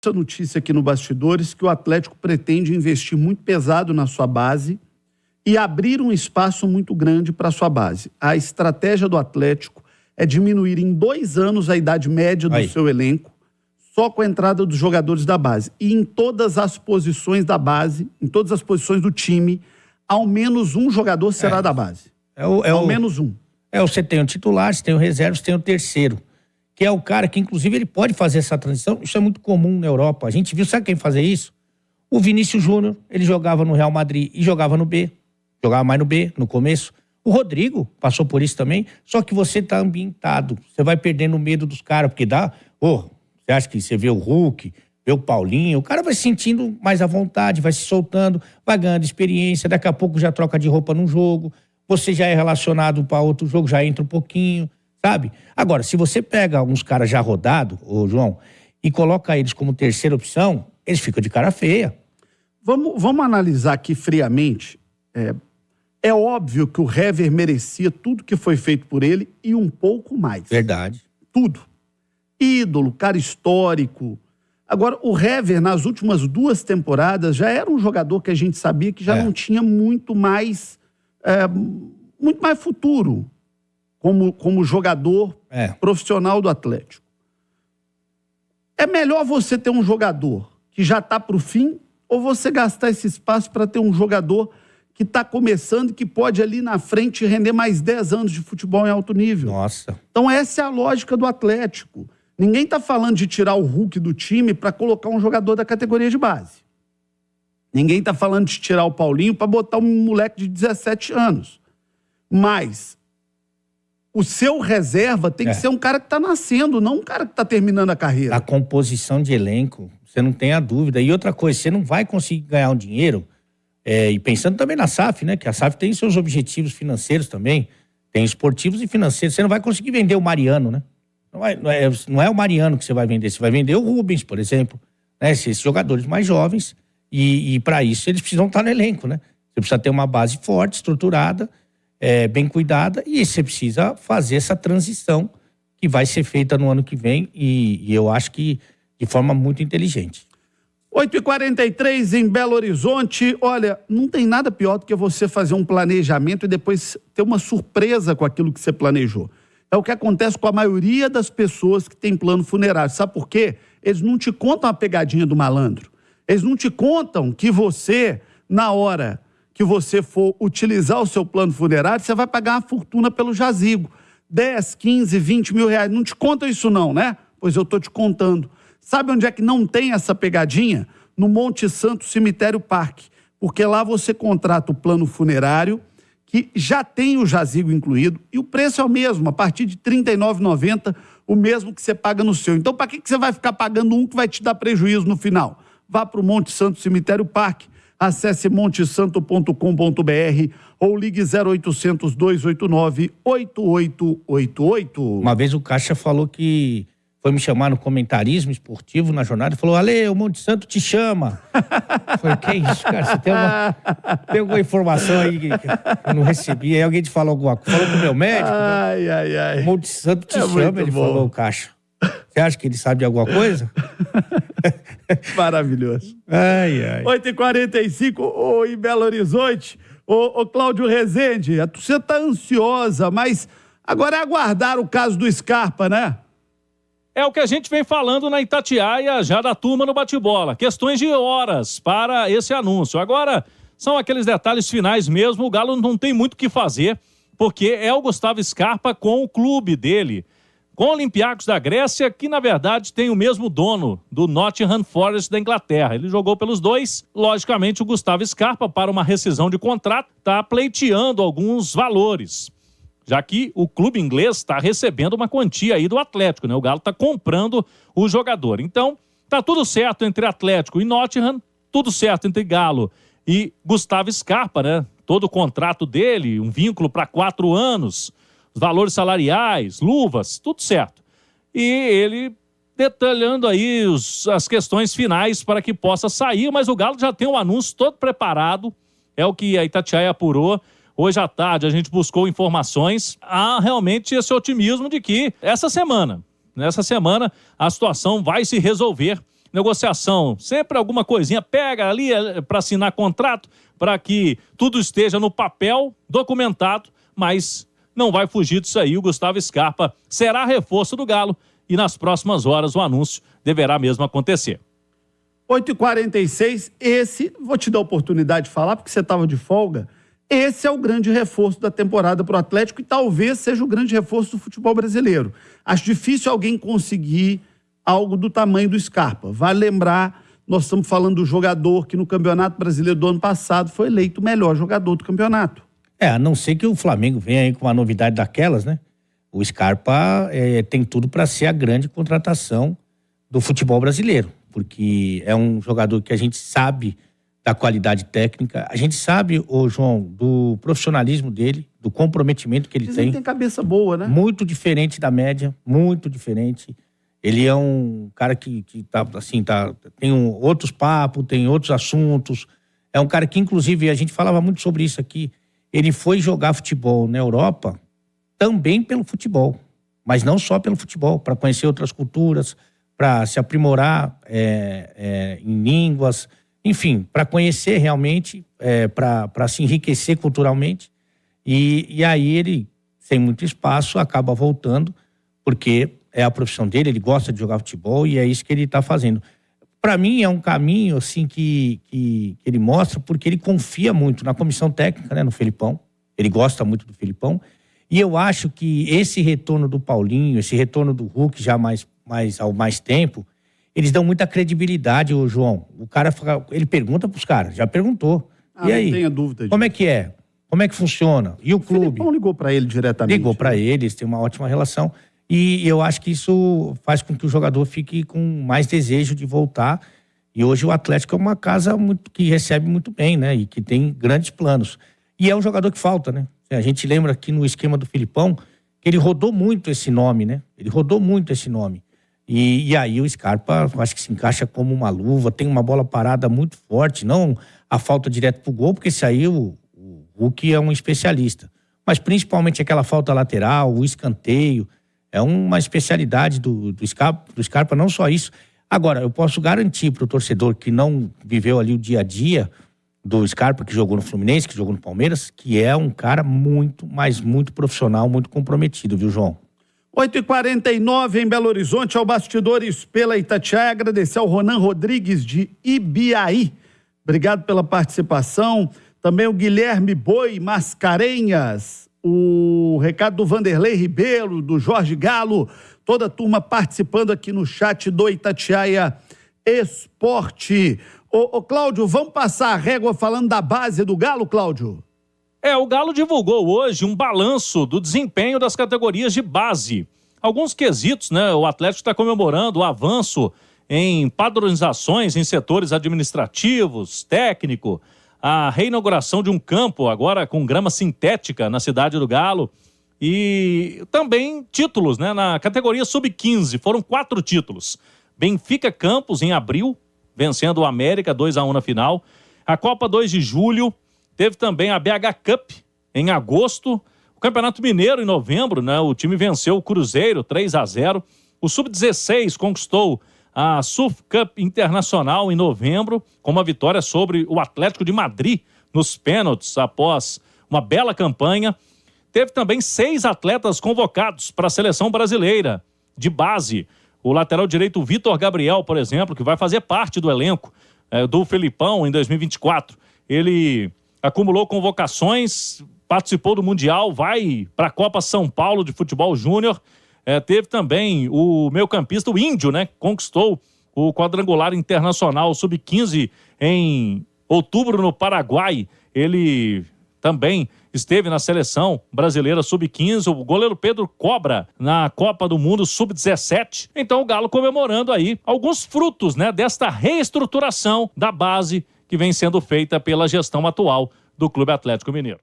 Essa notícia aqui no Bastidores que o Atlético pretende investir muito pesado na sua base e abrir um espaço muito grande para a sua base. A estratégia do Atlético é diminuir em 2 anos a idade média do seu elenco, só com a entrada dos jogadores da base. E em todas as posições da base, em todas as posições do time, ao menos um jogador será da base. Ao menos um. Você tem o titular, você tem o reserva, você tem o terceiro. Que é o cara que, inclusive, ele pode fazer essa transição. Isso é muito comum na Europa. A gente viu, sabe quem fazer isso? O Vinícius Júnior, ele jogava no Real Madrid e jogava no B. Jogava mais no B, no começo. O Rodrigo passou por isso também. Só que você tá ambientado. Você vai perdendo o medo dos caras, porque dá... você acha que você vê o Hulk, vê o Paulinho, o cara vai se sentindo mais à vontade, vai se soltando, vai ganhando experiência, daqui a pouco já troca de roupa num jogo, você já é relacionado para outro jogo, já entra um pouquinho, sabe? Agora, se você pega uns caras já rodados, ô João, e coloca eles como terceira opção, eles ficam de cara feia. Vamos analisar aqui friamente. É óbvio que o Hever merecia tudo que foi feito por ele e um pouco mais. Verdade. Tudo. Ídolo, cara histórico. Agora, o Hever, nas últimas 2 temporadas, já era um jogador que a gente sabia que já não tinha muito mais futuro como jogador profissional do Atlético. É melhor você ter um jogador que já está para o fim ou você gastar esse espaço para ter um jogador que está começando e que pode ali na frente render mais 10 anos de futebol em alto nível? Nossa. Então essa é a lógica do Atlético. Ninguém está falando de tirar o Hulk do time para colocar um jogador da categoria de base. Ninguém está falando de tirar o Paulinho para botar um moleque de 17 anos. Mas o seu reserva tem que ser um cara que está nascendo, não um cara que está terminando a carreira. A composição de elenco, você não tem a dúvida. E outra coisa, você não vai conseguir ganhar um dinheiro, e pensando também na SAF, né? Que a SAF tem seus objetivos financeiros também, tem esportivos e financeiros. Você não vai conseguir vender o Mariano, né? Não é o Mariano que você vai vender, você vai vender o Rubens, por exemplo, né? Esses jogadores mais jovens, e para isso eles precisam estar no elenco, né? Você precisa ter uma base forte, estruturada, bem cuidada, e você precisa fazer essa transição que vai ser feita no ano que vem, e eu acho que de forma muito inteligente. 8h43 em Belo Horizonte. Olha, não tem nada pior do que você fazer um planejamento e depois ter uma surpresa com aquilo que você planejou. É o que acontece com a maioria das pessoas que tem plano funerário. Sabe por quê? Eles não te contam a pegadinha do malandro. Eles não te contam que você, na hora que você for utilizar o seu plano funerário, você vai pagar uma fortuna pelo jazigo. 10, 15, 20 mil reais. Não te contam isso não, né? Pois eu tô te contando. Sabe onde é que não tem essa pegadinha? No Monte Santo Cemitério Parque. Porque lá você contrata o plano funerário, que já tem o jazigo incluído, e o preço é o mesmo, a partir de R$ 39,90, o mesmo que você paga no seu. Então, para que você vai ficar pagando um que vai te dar prejuízo no final? Vá para o Monte Santo Cemitério Parque, acesse montesanto.com.br ou ligue 0800 289 8888. Uma vez o Caixa falou que foi me chamar no comentarismo esportivo na jornada e falou: Ale, o Monte Santo te chama. Eu falei, que isso, cara? Você tem alguma informação aí que eu não recebi? Aí alguém te falou alguma coisa? Falou com o meu médico? Ai. O Monte Santo te chama, ele falou, o Caixa. Você acha que ele sabe de alguma coisa? Maravilhoso. 8h45 em Belo Horizonte. Ô Cláudio Rezende, a torcida tá ansiosa, mas agora é aguardar o caso do Scarpa, né? É o que a gente vem falando na Itatiaia, já da turma no bate-bola. Questões de horas para esse anúncio. Agora, são aqueles detalhes finais mesmo. O Galo não tem muito o que fazer, porque é o Gustavo Scarpa com o clube dele, com o Olympiacos da Grécia, que na verdade tem o mesmo dono do Nottingham Forest da Inglaterra. Ele jogou pelos dois. Logicamente, o Gustavo Scarpa, para uma rescisão de contrato, está pleiteando alguns valores, já que o clube inglês está recebendo uma quantia aí do Atlético, né? O Galo está comprando o jogador. Então, tá tudo certo entre Atlético e Nottingham, tudo certo entre Galo e Gustavo Scarpa, né? Todo o contrato dele, um vínculo para 4 anos, os valores salariais, luvas, tudo certo. E ele detalhando aí as questões finais para que possa sair, mas o Galo já tem um anúncio todo preparado, é o que a Itatiaia apurou. Hoje à tarde a gente buscou informações. Há realmente esse otimismo de que nessa semana a situação vai se resolver negociação, sempre alguma coisinha pega ali para assinar contrato, para que tudo esteja no papel, documentado, mas não vai fugir disso aí. O Gustavo Scarpa será reforço do Galo e nas próximas horas o anúncio deverá mesmo acontecer. 8h46, esse, vou te dar a oportunidade de falar, porque você estava de folga, esse é o grande reforço da temporada para o Atlético e talvez seja o grande reforço do futebol brasileiro. Acho difícil alguém conseguir algo do tamanho do Scarpa. Vale lembrar, nós estamos falando do jogador que no Campeonato Brasileiro do ano passado foi eleito o melhor jogador do campeonato. A não ser que o Flamengo venha aí com uma novidade daquelas, né? O Scarpa tem tudo para ser a grande contratação do futebol brasileiro, porque é um jogador que a gente sabe da qualidade técnica, a gente sabe, João, do profissionalismo dele, do comprometimento que ele tem. Ele tem cabeça boa, né? Muito diferente da média, muito diferente. Ele é um cara que tem outros papos, tem outros assuntos. É um cara que, inclusive, a gente falava muito sobre isso aqui, ele foi jogar futebol na Europa também pelo futebol, mas não só pelo futebol, para conhecer outras culturas, para se aprimorar em línguas, enfim, para conhecer realmente, para se enriquecer culturalmente. E aí ele, sem muito espaço, acaba voltando, porque é a profissão dele, ele gosta de jogar futebol e é isso que ele está fazendo. Para mim é um caminho assim que ele mostra, porque ele confia muito na comissão técnica, né, no Felipão. Ele gosta muito do Felipão. E eu acho que esse retorno do Paulinho, esse retorno do Hulk já há mais tempo, eles dão muita credibilidade, João. O cara, ele pergunta pros caras, já perguntou. E aí? Não tenha dúvida disso. Como é que é? Como é que funciona? E o clube? O Felipão ligou para ele diretamente. Ligou para ele, eles têm uma ótima relação. E eu acho que isso faz com que o jogador fique com mais desejo de voltar. E hoje o Atlético é uma casa que recebe muito bem, né? E que tem grandes planos. E é um jogador que falta, né? A gente lembra aqui no esquema do Felipão que ele rodou muito esse nome, né? Ele rodou muito esse nome. E aí o Scarpa, eu acho que se encaixa como uma luva, tem uma bola parada muito forte, não a falta direto pro gol, porque isso aí o Hulk é um especialista. Mas principalmente aquela falta lateral, o escanteio, é uma especialidade do Scarpa, não só isso. Agora, eu posso garantir pro torcedor que não viveu ali o dia a dia do Scarpa, que jogou no Fluminense, que jogou no Palmeiras, que é um cara muito, mas muito profissional, muito comprometido, viu, João? 8h49 em Belo Horizonte, ao Bastidores pela Itatiaia. Agradecer ao Ronan Rodrigues de Ibiaí. Obrigado pela participação. Também o Guilherme Boi Mascarenhas. O recado do Vanderlei Ribeiro, do Jorge Galo. Toda a turma participando aqui no chat do Itatiaia Esporte. Ô Cláudio, vamos passar a régua falando da base do Galo, Cláudio? O Galo divulgou hoje um balanço do desempenho das categorias de base. Alguns quesitos, né? O Atlético está comemorando o avanço em padronizações em setores administrativos, técnico, a reinauguração de um campo agora com grama sintética na cidade do Galo e também títulos, né? Na categoria sub-15, foram 4 títulos. Benfica Campos em abril, vencendo o América 2-1 na final. A Copa 2 de julho, teve também a BH Cup em agosto. O Campeonato Mineiro em novembro, né? O time venceu o Cruzeiro 3-0. O Sub-16 conquistou a Surf Cup Internacional em novembro, com uma vitória sobre o Atlético de Madrid nos pênaltis após uma bela campanha. Teve também 6 atletas convocados para a seleção brasileira de base. O lateral direito Vitor Gabriel, por exemplo, que vai fazer parte do elenco do Felipão em 2024. Ele acumulou convocações, participou do Mundial, vai para a Copa São Paulo de Futebol Júnior. Teve também o meio-campista, o Índio, né? Conquistou o quadrangular internacional sub-15 em outubro no Paraguai. Ele também esteve na seleção brasileira sub-15, o goleiro Pedro Cobra na Copa do Mundo sub-17. Então o Galo comemorando aí alguns frutos, né, desta reestruturação da base que vem sendo feita pela gestão atual do Clube Atlético Mineiro.